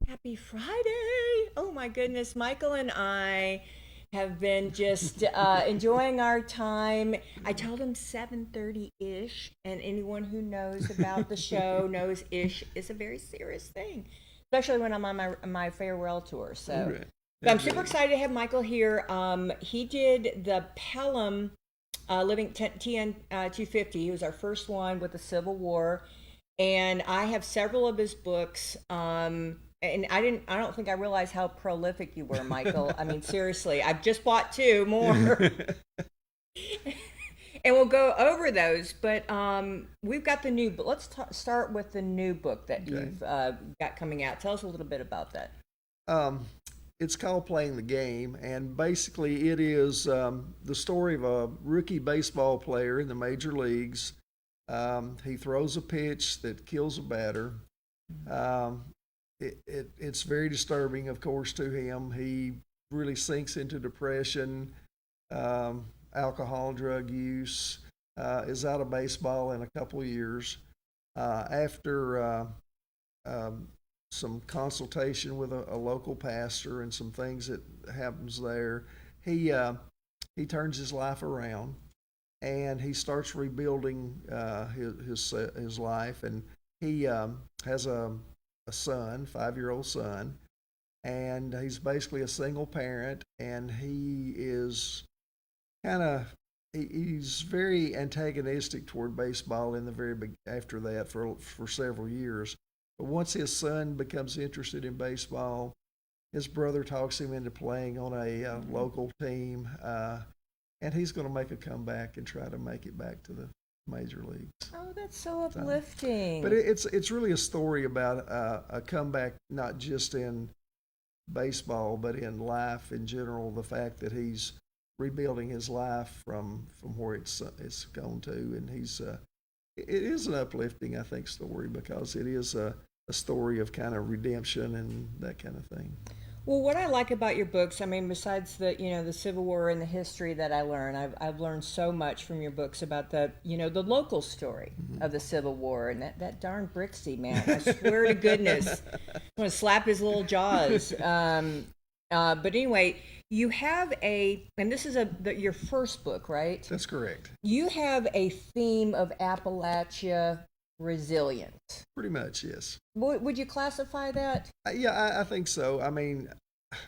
Happy Friday! Oh my goodness, Michael and I have been just enjoying our time. I told him 7:30-ish, and anyone who knows about the show knows ish is a very serious thing, especially when I'm on my farewell tour. So, Right. but I'm super Absolutely. excited to have Michael here. He did the Pelham Living TN 250. He was our first one with the Civil War, and I have several of his books. And I don't think I realized how prolific you were, Michael. I mean, seriously, I've just bought two more, and we'll go over those. But we've got the new. But let's start with the new book that Okay. you've got coming out. Tell us a little bit about that. Um, it's called Playing the Game, and basically it is the story of a rookie baseball player in the major leagues. He throws a pitch that kills a batter. Um, it's very disturbing, of course, to him. He really sinks into depression, alcohol, drug use, is out of baseball in a couple of years. After um, some consultation with a local pastor and some things that happens there, he uh, he turns his life around and he starts rebuilding his life. And he has a son, 5 year old son, and he's basically a single parent. And he is kind of he's very antagonistic toward baseball in the very big after that for several years. But once his son becomes interested in baseball, his brother talks him into playing on a local team, and he's going to make a comeback and try to make it back to the major leagues. Oh, that's so So, but uplifting. it's really a story about a comeback, not just in baseball, but in life in general. The fact that he's rebuilding his life from where it's gone to, and it is an uplifting, I think, story because it is a story of kind of redemption and that kind of thing. Well, what I like about your books, I mean, besides the Civil War and the history that I learned, I've learned so much from your books about the local story of the Civil War and that darn Brixie man. I swear to goodness, I'm gonna slap his little jaws. But anyway, you have and this is your first book, right? That's correct. You have a theme of Appalachia resilience. Pretty much, yes. Would you classify that? Yeah, I think so. I mean,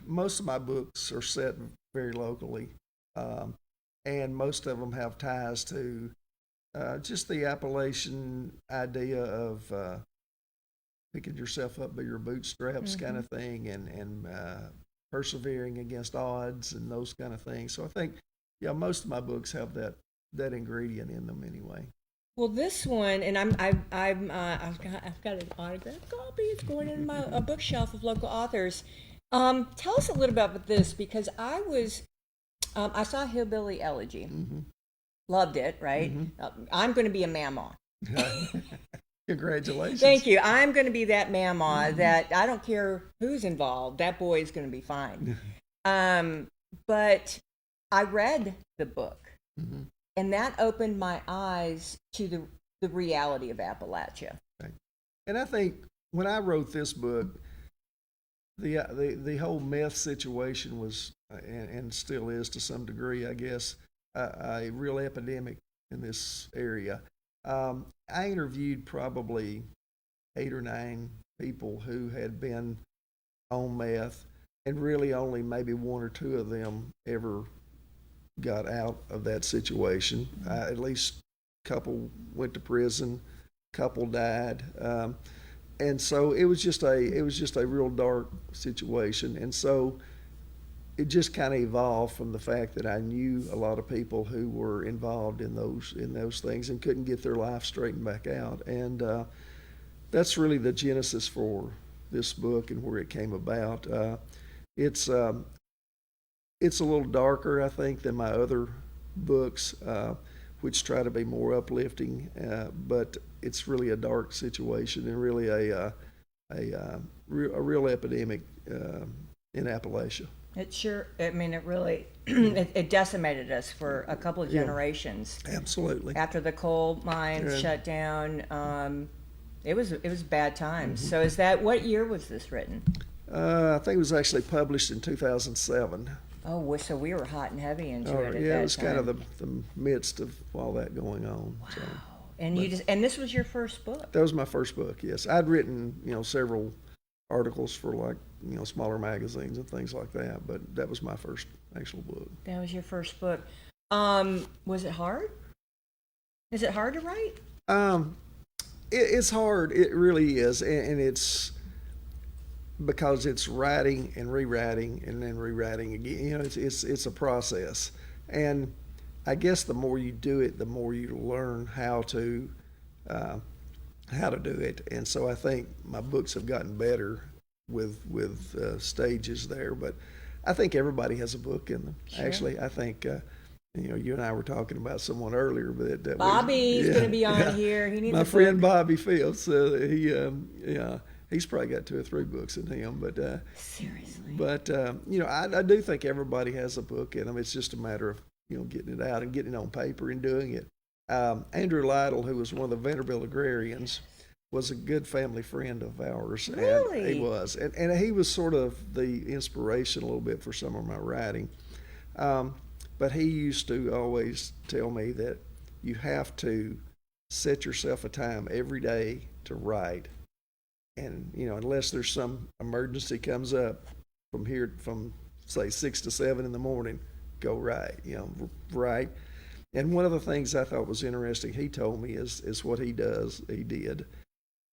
most of my books are set very locally, um, and most of them have ties to just the Appalachian idea of picking yourself up by your bootstraps kind Mm-hmm. of thing, and persevering against odds and those kind of things. So I think, yeah, most of my books have that ingredient in them anyway. Well, this one, and I've got an autographed copy. It's going in my a bookshelf of local authors. Tell us a little about this because I saw Hillbilly Elegy, Hmm. loved it. Right, Hmm. I'm going to be a mama. Congratulations. Thank you. I'm going to be that mama that I don't care who's involved. That boy is going to be fine. But I read the book, Hmm. and that opened my eyes to the reality of Appalachia. Right. And I think when I wrote this book, the whole meth situation was and still is to some degree, I guess, a real epidemic in this area. I interviewed probably 8 or 9 people who had been on meth, and really only maybe one or two of them ever got out of that situation. At least a couple went to prison, a couple died. And so it was just a real dark situation. And so it just kind of evolved from the fact that I knew a lot of people who were involved in those things and couldn't get their life straightened back out. And that's really the genesis for this book and where it came about. It's it's a little darker, I think, than my other books, which try to be more uplifting. But it's really a dark situation and really a real epidemic in Appalachia. It sure, I mean, it really, it decimated us for a couple of Yeah, generations. absolutely. After the coal mines Yeah. shut down, it was bad times. Mm-hmm. So what year was this written? I think it was actually published in 2007. Oh, so we were hot and heavy into Or, it at yeah, that it was time. kind of the midst of all that going on. So And and this was your first book. that was my first book. Yes, I'd written several articles for like smaller magazines and things like that, but that was my first actual book. That was your first book. Was it hard? Is it hard to write? It's hard. It really is, and it's because it's writing and rewriting and then rewriting again. It's a process, and I guess the more you do it, the more you learn how to do it. And so I think my books have gotten better with stages there. But I think everybody has a book in them. Sure. Actually, I think. You and I were talking about someone earlier, but Bobby's going to be on here. He needs my a friend book. Bobby Phillips. He's probably got 2 or 3 books in him. But Seriously. But I do think everybody has a book in them. It's just a matter of getting it out and getting it on paper and doing it. Andrew Lytle, who was one of the Vanderbilt agrarians, was a good family friend of ours. Really? And he was, and he was sort of the inspiration a little bit for some of my writing. But he used to always tell me that you have to set yourself a time every day to write. And, unless there's some emergency comes up from say 6 to 7 in the morning, go write, write. And one of the things I thought was interesting, he told me is what he did,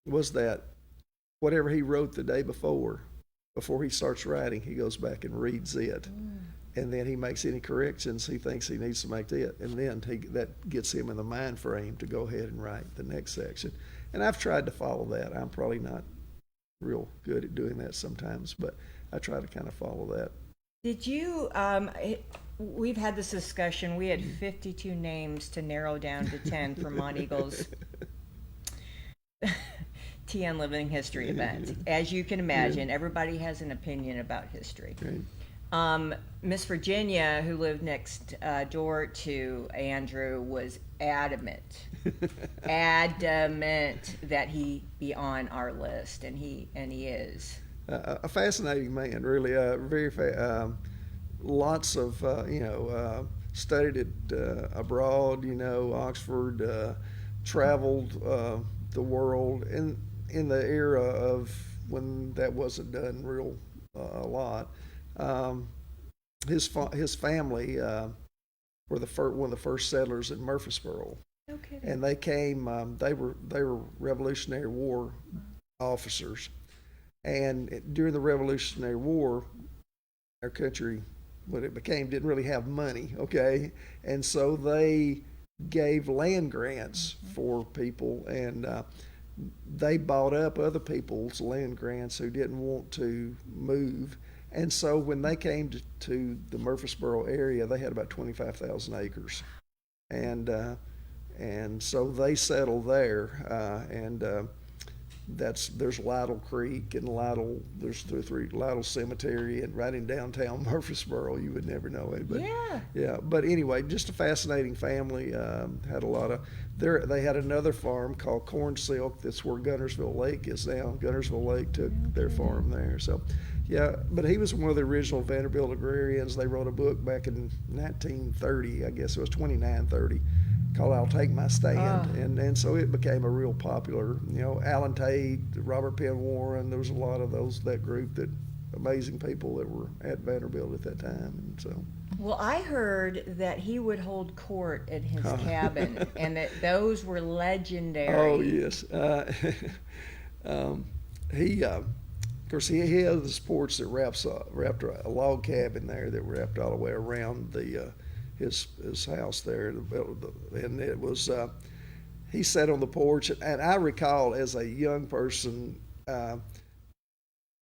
was that whatever he wrote the day before he starts writing, he goes back and reads it. And then he makes any corrections he thinks he needs to make to it, and then that gets him in the mind frame to go ahead and write the next section. And I've tried to follow that. I'm probably not real good at doing that sometimes, but I try to kind of follow that. Did you, we've had this discussion. We had 52 names to narrow down to 10 for Monteagle's TN Living History event. As you can imagine, everybody has an opinion about history. Right. Miss Virginia, who lived next door to Andrew, was adamant that he be on our list, and he is. A fascinating man, really. Lots of studied it abroad. Oxford, traveled the world in the era of when that wasn't done real a lot. His family were one of the first settlers in Murfreesboro, Okay. and they came. They were Revolutionary War officers, and during the Revolutionary War, our country, what it became, didn't really have money. Okay, and so they gave land grants for people, and they bought up other people's land grants who didn't want to move. And so when they came to the Murfreesboro area, they had about 25,000 acres, and so they settled there. There's Lytle Creek and there's 2 or 3 Lytle Cemetery, and right in downtown Murfreesboro, you would never know it. But yeah. But anyway, just a fascinating family. Had a lot of They had another farm called Corn Silk. That's where Guntersville Lake is now. Guntersville Lake took their farm there. So. Yeah, but he was one of the original Vanderbilt agrarians. They wrote a book back in 1930, I guess it was 2930, called "I'll Take My Stand," and so it became a real popular. Alan Tate, Robert Penn Warren. There was a lot of that group, amazing people that were at Vanderbilt at that time, and so. Well, I heard that he would hold court at his cabin, and that those were legendary. Oh yes, Of course, he had the sports that wrapped a log cabin there that wrapped all the way around his house there, and it was he sat on the porch, and I recall as a young person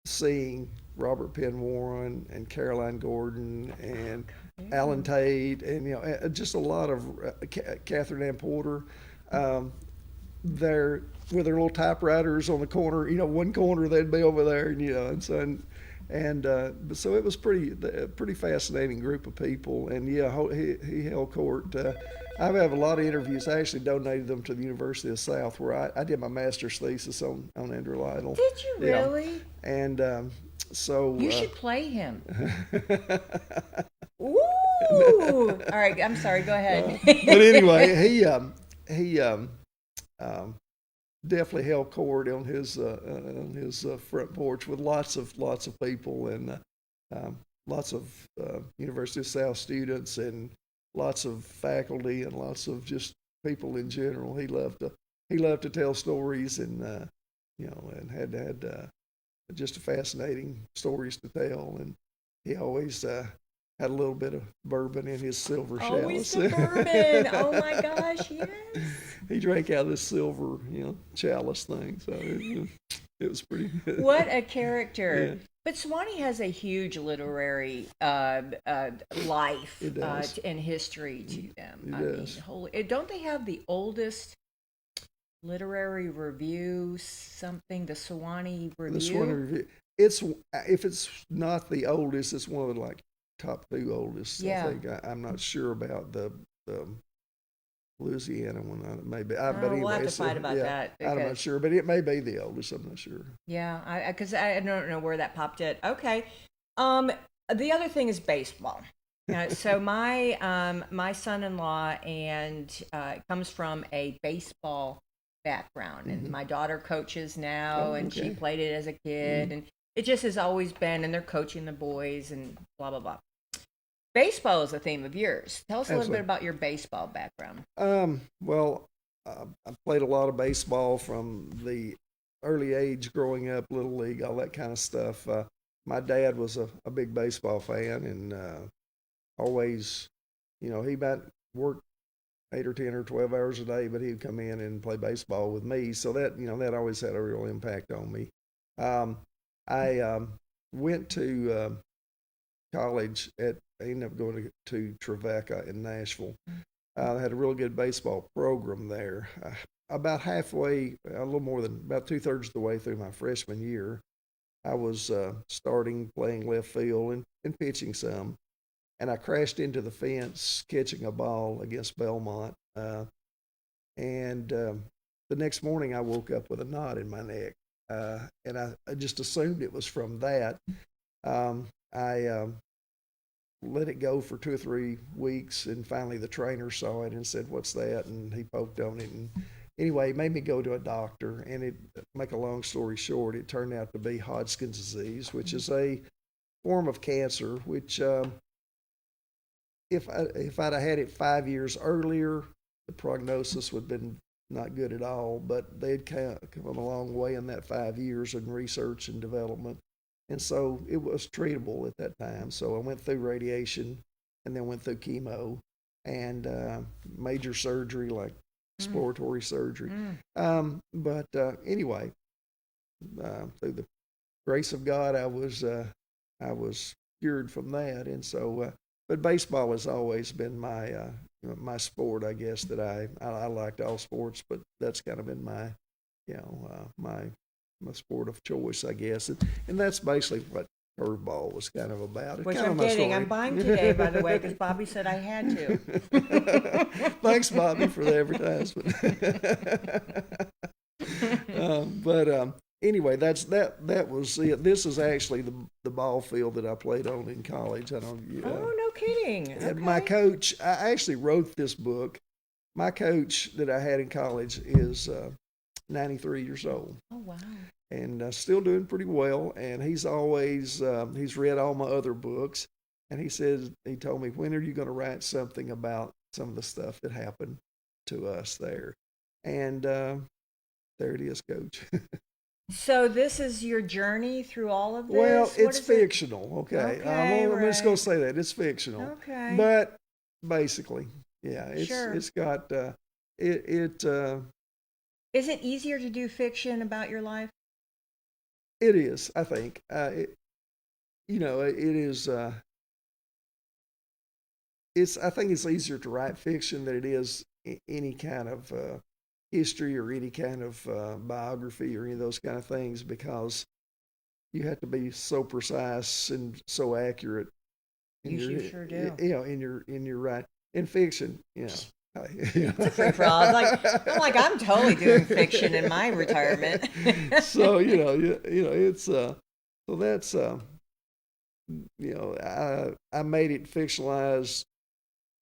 seeing Robert Penn Warren and Caroline Gordon and Alan Tate, and just a lot of Catherine Ann Porter. There with their little typewriters on the corner, one corner they'd be over there, and so it was pretty fascinating group of people, and he held court. I have a lot of interviews. I actually donated them to the University of the South, where I did my master's thesis on Andrew Lytle. Did you really? And So You should play him. Ooh! All right, I'm sorry. Go ahead. But anyway, he definitely held court on his front porch with lots of people and lots of University of South students and lots of faculty and lots of just people in general. He loved to tell stories and and had just fascinating stories to tell, and he always had a little bit of bourbon in his silver chalice. Always the bourbon. Oh my gosh, yes. He drank out of this silver, chalice thing. So it was pretty good. What a character. Yeah. But Sewanee has a huge literary life It does. and history to them. It does. Don't they have the oldest literary review, something, the Sewanee Review? The Sewanee Review. It's, if it's not the oldest, it's one of the top 2 oldest. Yeah. I think. I'm not sure about the Louisiana one. Maybe. But we'll anyway, have to fight about that. I'm not sure, but it may be the oldest. I'm not sure. Yeah, because I don't know where that popped it. Okay. The other thing is baseball. So my son-in-law and comes from a baseball background, and my daughter coaches now, and she played it as a kid, and it just has always been, and they're coaching the boys and blah blah blah. Baseball is a theme of yours. Tell us a little bit about your baseball background. Well, I played a lot of baseball from the early age, growing up, Little League, all that kind of stuff. My dad was a big baseball fan, and always, he might work 8 or 10 or 12 hours a day, but he'd come in and play baseball with me. So that, that always had a real impact on me. I went to college I ended up going to Trevecca in Nashville. I had a real good baseball program there. About halfway, a little more than about 2/3 of the way through my freshman year, I was starting playing left field and pitching some. And I crashed into the fence catching a ball against Belmont. And the next morning I woke up with a knot in my neck. And I just assumed it was from that. I let it go for 2 or 3 weeks, and finally the trainer saw it and said, "What's that?" And he poked on it, and anyway, it made me go to a doctor. And make a long story short, it turned out to be Hodgkin's disease, which is a form of cancer, which if I'd have had it 5 years earlier, the prognosis would have been not good at all. But they'd come a long way in that 5 years in research and development. And so it was treatable at that time. So I went through radiation and then went through chemo and major surgery, like exploratory surgery. But anyway, through the grace of God, I was cured from that. And so, but baseball has always been my sport, I guess, that I liked all sports, but that's kind of been my, my sport of choice, I guess. And that's basically what Curveball was kind of about. It's Which kind I'm of my getting. story. I'm buying today, by the way, because Bobby said I had to. Thanks, Bobby, for the advertisement. But anyway, that was it. This is actually the ball field that I played on in college. Oh, no kidding. And my coach, I actually wrote this book. My coach that I had in college is 93 years old. Oh, wow. And still doing pretty well. And he's always, he's read all my other books. And he told me, "When are you going to write something about some of the stuff that happened to us there?" And there it is, Coach. So this is your journey through all of this? Well, it's fictional, okay? I'm just going to say that. It's fictional. Okay. But basically, yeah, Sure. it's got, Is it easier to do fiction about your life? it is, I think. It is, I think it's easier to write fiction than it is any kind of history or any kind of biography or any of those kind of things, because you have to be so precise and so accurate. You sure do. In your right. In fiction, It's a free for all. I'm totally doing fiction in my retirement. So it's So that's I made it fictionalized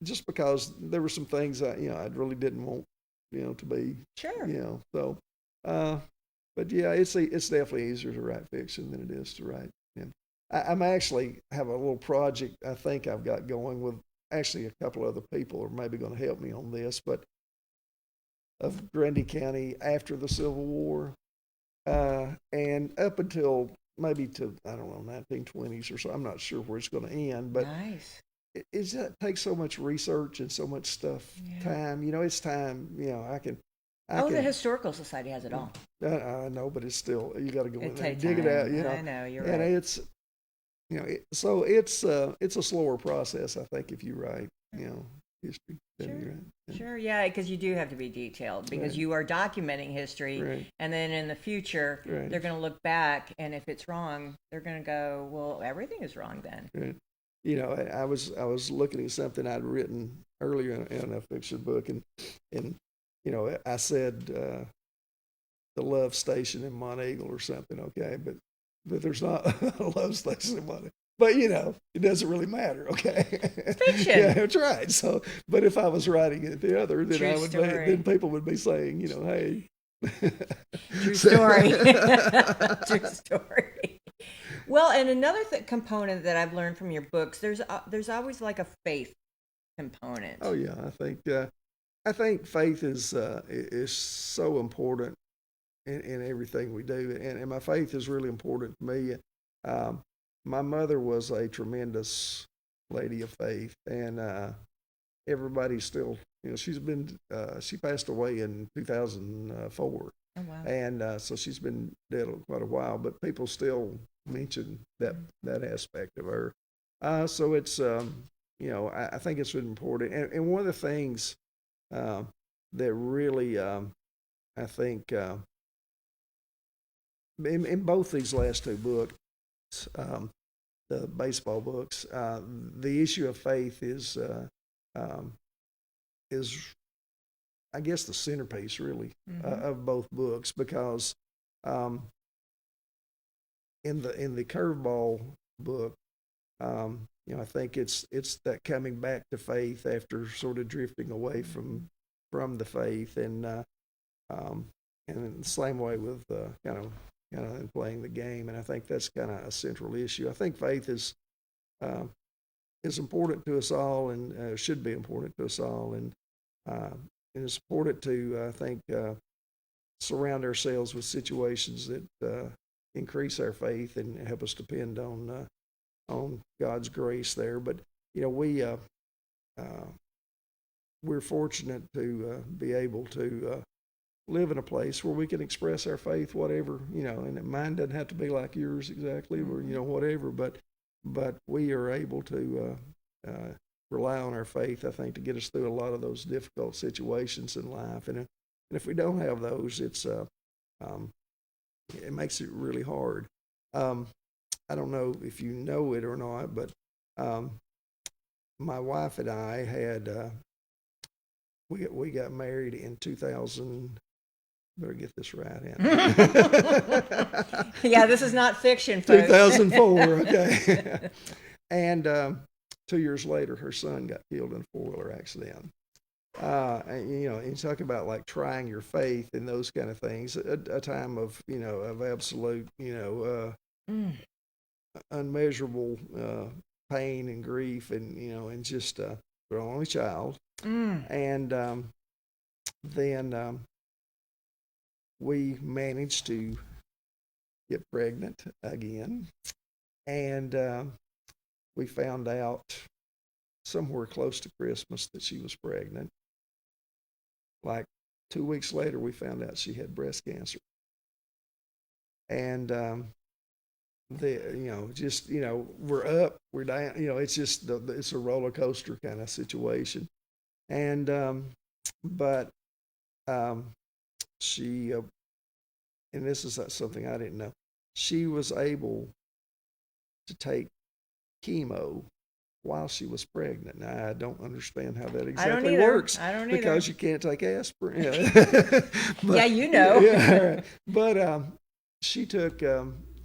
just because there were some things I really didn't want to be Sure. so but yeah, it's definitely easier to write fiction than it is to write. And I'm actually have a little project I think I've got going with actually a couple other people are maybe going to help me on this, but of Grundy County after the Civil War, and up until maybe to I don't know 1920s or so. I'm not sure where it's going to end, but Nice. it just takes so much research and so much stuff Yeah. time. It's time. I Oh, the can. Historical Society has it all. I know, but it's still you got to go It in there and takes dig it out. time. I know, you're and right. it's so it's a slower process. I think if you write history, than you Sure. write. Sure, yeah, because you do have to be detailed because Right. you are documenting history, Right. and then in the future Right. they're going to look back, and if it's wrong, they're going to go, "Well, everything is wrong then." Right. I was looking at something I'd written earlier in a fiction book, and I said the love station in Monteagle or something, okay, but there's not a love station in Monteagle. But it doesn't really matter, okay? Fiction. Yeah, that's right. So, but if I was writing it the other, then True story. then people would be saying, hey. True story. True story. Well, and another component that I've learned from your books, there's always like a faith component. Oh yeah, I think faith is so important in everything we do, and my faith is really important to me. My mother was a tremendous lady of faith, and everybody still, she passed away in 2004. Oh, wow. And so she's been dead quite a while, but people still mention that aspect of her. So it's I think it's really important. And one of the things that really I think in both these last two books, the baseball books, the issue of faith is I guess the centerpiece really of both books, because in the curveball book, I think it's that coming back to faith after sort of drifting away from the faith, and the same way with kind of in playing the game, and I think that's kind of a central issue. I think faith is important to us all, and should be important to us all, and it's important to I think surround ourselves with situations that increase our faith and help us depend on God's grace there. But we're fortunate to be able to live in a place where we can express our faith, whatever, and mine doesn't have to be like yours exactly, or whatever, but we are able to rely on our faith, I think, to get us through a lot of those difficult situations in life. And if we don't have those, it makes it really hard. I don't know if you know it or not, but my wife and I had we got married in 2000. Better get this right, Anna. Yeah, this is not fiction, folks. 2004, okay. And 2 years later, her son got killed in a four-wheeler accident. And you talk about like trying your faith and those kind of things. A time of of absolute unmeasurable pain and grief, and and just their only child. And then we managed to get pregnant again, and we found out somewhere close to Christmas that she was pregnant. Like 2 weeks later, we found out she had breast cancer. And we're up, we're down. It's just it's a roller coaster kind of situation. And but she, and this is something I didn't know, she was able to take chemo while she was pregnant. Now, I don't understand how that exactly works. I don't either. Because you can't take aspirin. But, yeah, Yeah, right. But she took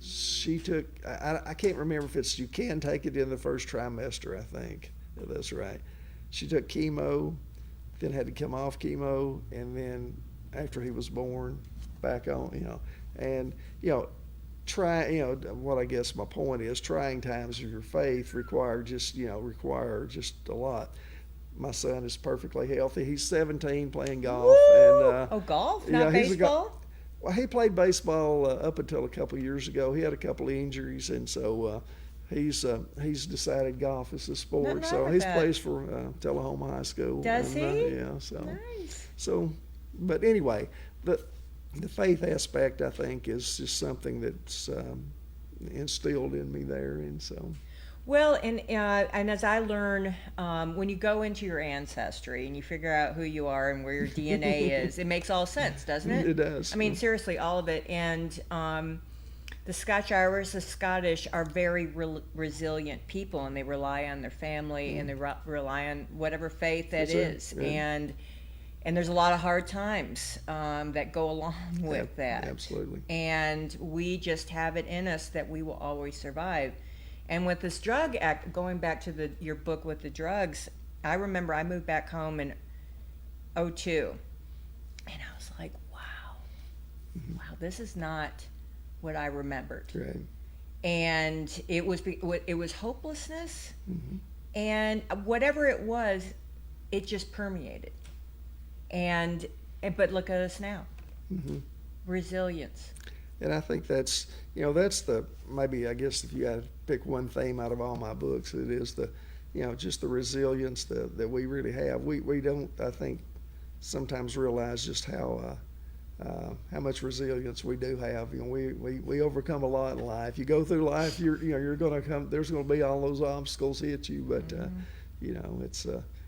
she took, I can't remember if it's, you can take it in the first trimester, I think. Yeah, that's right. She took chemo, then had to come off chemo, and then after he was born, back on, and, what I guess my point is, trying times of your faith require just a lot. My son is perfectly healthy. He's 17, playing golf. Woo! And Oh, golf, yeah, not he's baseball? well, he played baseball up until a couple of years ago. He had a couple of injuries, and so he's decided golf is the sport. Nothing So wrong with he that. plays for Tullahoma High School. Does and, he? Yeah. So Nice. but anyway, the faith aspect, I think, is just something that's instilled in me there, and so. Well, and as I learn, when you go into your ancestry and you figure out who you are and where your DNA is, it makes all sense, doesn't it? It does. I mean, seriously, all of it. And the Scotch Irish, the Scottish are very resilient people, and they rely on their family and they rely on whatever faith that is. Yeah. And there's a lot of hard times that go along with that. Absolutely. And we just have it in us that we will always survive. And with this drug act, going back to your book with the drugs, I remember I moved back home in 2002, and I was like, wow, this is not what I remembered. Right. And it was hopelessness, and whatever it was, it just permeated. But look at us now, resilience. And I think that's maybe, I guess, if you had to pick one theme out of all my books, it is just the resilience that we really have. We don't, I think, sometimes realize just how much resilience we do have. We overcome a lot in life. You go through life, you're going to come. There's going to be all those obstacles hit you, but it's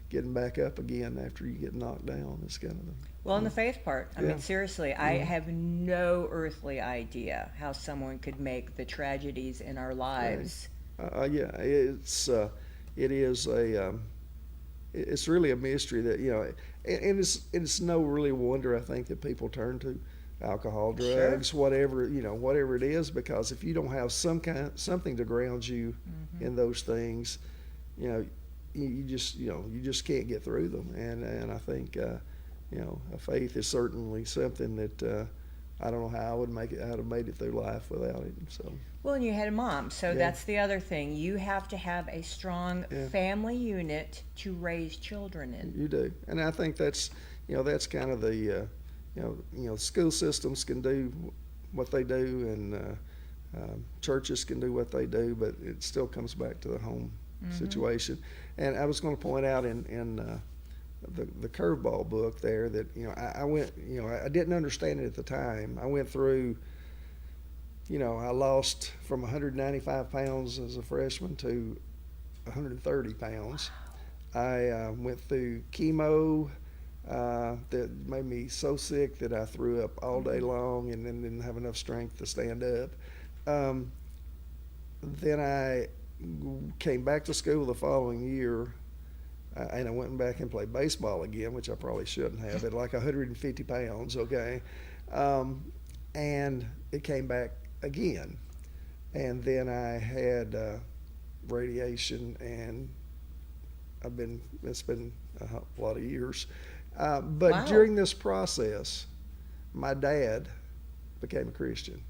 getting back up again after you get knocked down. It's kind of Well, in the faith part, I Yeah. mean, seriously, I have no earthly idea how someone could make the tragedies in our lives. yeah, it's really a mystery that and it's no really wonder, I think, that people turn to alcohol, drugs, whatever it is, because if you don't have something to ground you in those things, you just can't get through them, and I think a faith is certainly something that I don't know how I would I'd have made it through life without it. So. Well, and you had a mom, so Yeah. that's the other thing. You have to have a strong family unit to raise children in. You do, and I think that's kind of the school systems can do what they do, and churches can do what they do, but it still comes back to the home situation. And I was going to point out in the Curveball book there that I went, I didn't understand it at the time. I went through, I lost from 195 pounds as a freshman to 130 pounds. I went through chemo that made me so sick that I threw up all day long and then didn't have enough strength to stand up. Then I came back to school the following year, and I went back and played baseball again, which I probably shouldn't have, at like 150 pounds, okay? And it came back again. And then I had radiation, and it's been a lot of years. But Wow. during this process, my dad became a Christian.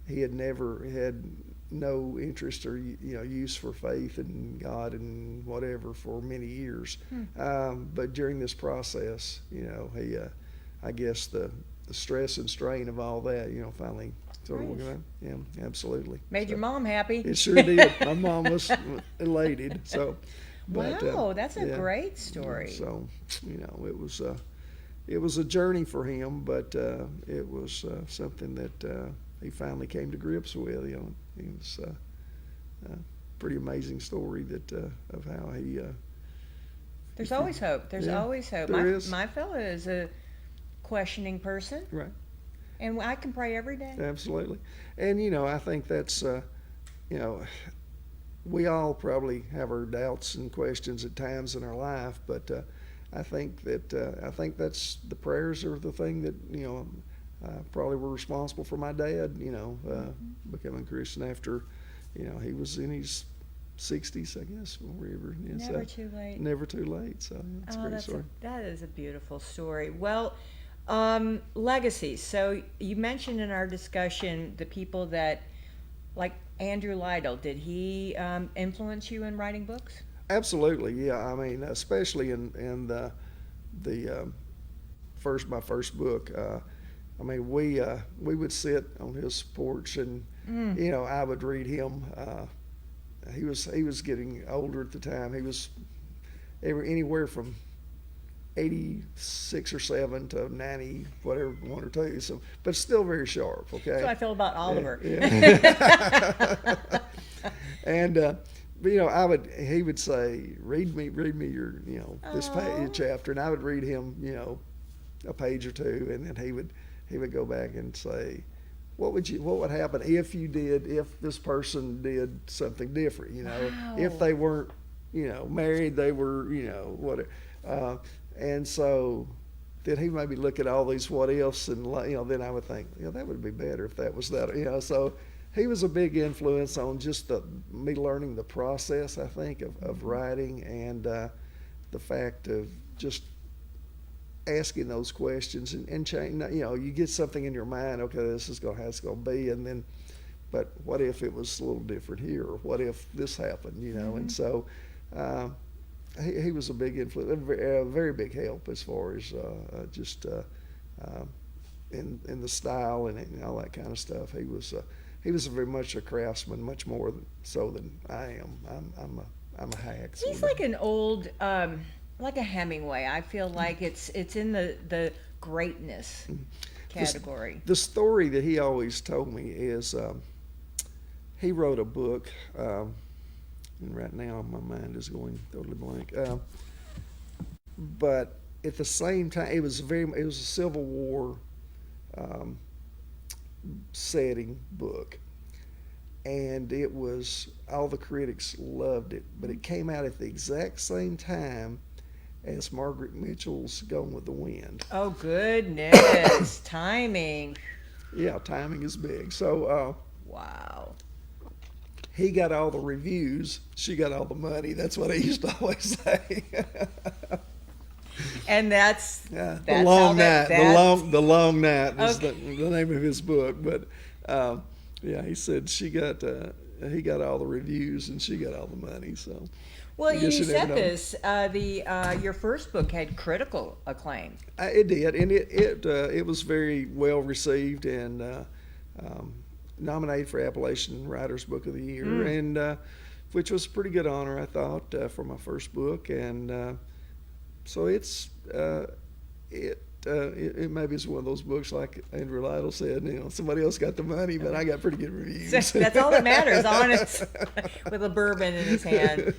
He had never had no interest or use for faith in God and whatever for many years. But during this process, he I guess the stress and strain of all that, finally sort of Nice. yeah, absolutely. Made your mom happy. It sure did. My mom was elated. So, but, Wow, that's a yeah. great story. So, it was a journey for him, but it was something that he finally came to grips with. It was a pretty amazing story of how he. There's always hope. There's Yeah, always hope. there is. My fellow is a questioning person, Right. and I can pray every day. Absolutely, and I think that's we all probably have our doubts and questions at times in our life, but I think that's the prayers are the thing that probably were responsible for my dad, becoming a Christian after, he was in his 60s, I guess, or wherever. Yeah, Never too late. Never too late. So it's a great story. That is a beautiful story. Well, legacies. So you mentioned in our discussion the people that, like Andrew Lytle, did he influence you in writing books? Absolutely, yeah. I mean, especially in the my first book. I mean, we would sit on his porch, and I would read him. He was getting older at the time. He was anywhere from 86 or 7 to 90, whatever, 1 or 2. So, but still very sharp. Okay. That's what I feel about Oliver. Yeah. And he would say, read me your this chapter, and I would read him a page or two, and then he would go back and say, what would happen if this person did something different, Wow. if they weren't married, they were whatever, and so then he maybe look at all these what ifs, and then I would think, that would be better if that was that, so he was a big influence on just me learning the process, I think, of writing, and the fact of just asking those questions and change. You get something in your mind. Okay, this is how it's going to be, and then, but what if it was a little different here, or what if this happened? And so he was a big influence, a very big help as far as just in the style and all that kind of stuff. He was very much a craftsman, much more so than I am. I'm a hack. He's like an old, like a Hemingway. I feel like it's in the greatness category. The story that he always told me is he wrote a book, and right now my mind is going totally blank. But at the same time, it was a Civil War setting book, and it was, all the critics loved it, but it came out at the exact same time as Margaret Mitchell's Gone with the Wind. Oh goodness. Timing. Yeah, timing is big. So wow. He got all the reviews, she got all the money. That's what I used to always say. And that's the long night. The long night is okay. the name of his book. But he said he got all the reviews and she got all the money. So, well, you said this. Your first book had critical acclaim. It did, and it was very well received and nominated for Appalachian Writers Book of the Year, and which was a pretty good honor, I thought, for my first book. And so it maybe it's one of those books like Andrew Lytle said, somebody else got the money, but I got pretty good reviews. That's all that matters, honest, with a bourbon in his hand.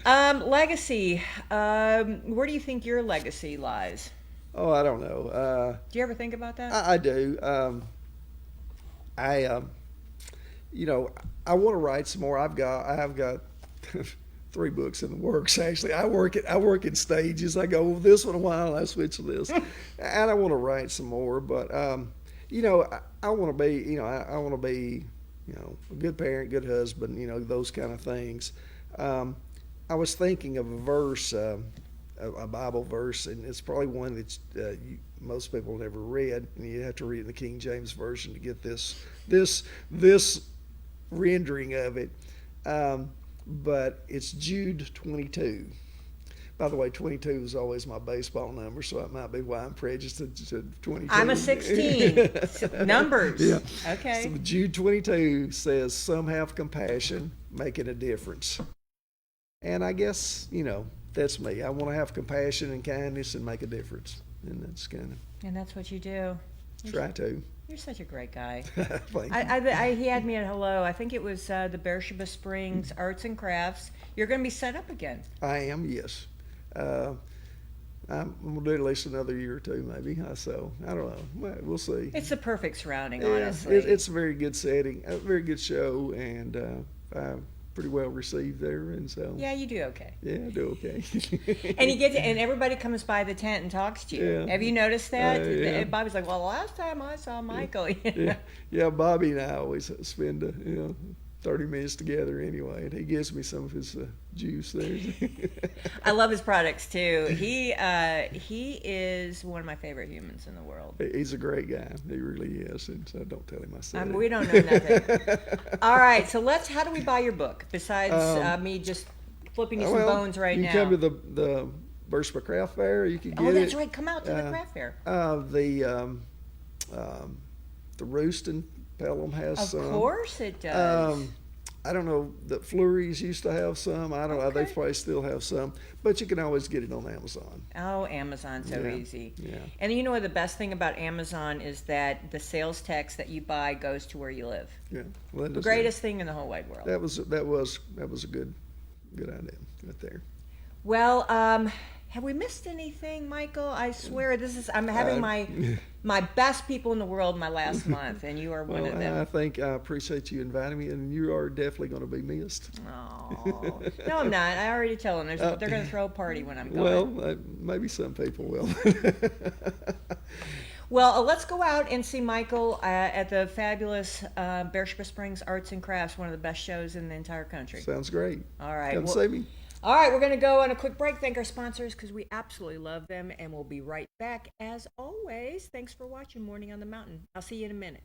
Legacy. Where do you think your legacy lies? Oh, I don't know. Do you ever think about that? I do. I want to write some more. I have got 3 books in the works, actually. I work in stages. I go with this one a while, and I switch to this, and I want to write some more. But I want to be, I want to be, a good parent, good husband, those kind of things. I was thinking of a verse, a Bible verse, and it's probably one that most people never read, and you have to read in the King James Version to get this rendering of it. But it's Jude 22. By the way, 22 is always my baseball number, so that might be why I'm prejudiced to 22. I'm a 16. Numbers. Yeah. Okay. So Jude 22 says, "Some have compassion, making a difference." And I guess, that's me. I want to have compassion and kindness and make a difference. And that's kind of... And that's what you do. Try to. You're such a great guy. Thank you. He had me at Hello. I think it was the Beersheba Springs Arts and Crafts. You're going to be set up again. I am, yes. I'm going to do at least another year or two, maybe. So, I don't know. We'll see. It's the perfect surrounding, Yeah, honestly. it's a very good setting, a very good show, and pretty well received there, and so Yeah, you do okay. yeah, I do okay. And and everybody comes by the tent and talks to you. Yeah. Have you noticed that? Yeah. Bobby's like, well, last time I saw Michael. Yeah, Bobby and I always spend 30 minutes together anyway, and he gives me some of his juice there. I love his products too. He is one of my favorite humans in the world. He's a great guy. He really is, and so don't tell him I said it. We don't know nothing. All right, so how do we buy your book besides me just flipping you some bones right you now? can come to the Birchburg Craft Fair. You can get it. Oh, that's right. Come out to the craft fair. The Roost in Pelham has Of some. course it does. I don't know that Flurries used to have some. I don't know. They probably still have some, but you can always get it on Amazon. Oh, Amazon's so easy. Yeah. And you know what the best thing about Amazon is that the sales text that you buy goes to where you live. Yeah. Well, The greatest thing in the whole wide world. That was a good idea right there. Well, have we missed anything, Michael? I swear I'm having my best people in the world my last month, and you are one of them. I think I appreciate you inviting me, and you are definitely going to be missed. Oh, no, I'm not. I already tell them they're going to throw a party when I'm gone. Well, maybe some people will. Well, let's go out and see Michael at the fabulous Bearship Springs Arts and Crafts, one of the best shows in the entire country. Sounds great. All right. Come see me. All right, we're going to go on a quick break. Thank our sponsors because we absolutely love them, and we'll be right back. As always, thanks for watching Morning on the Mountain. I'll see you in a minute.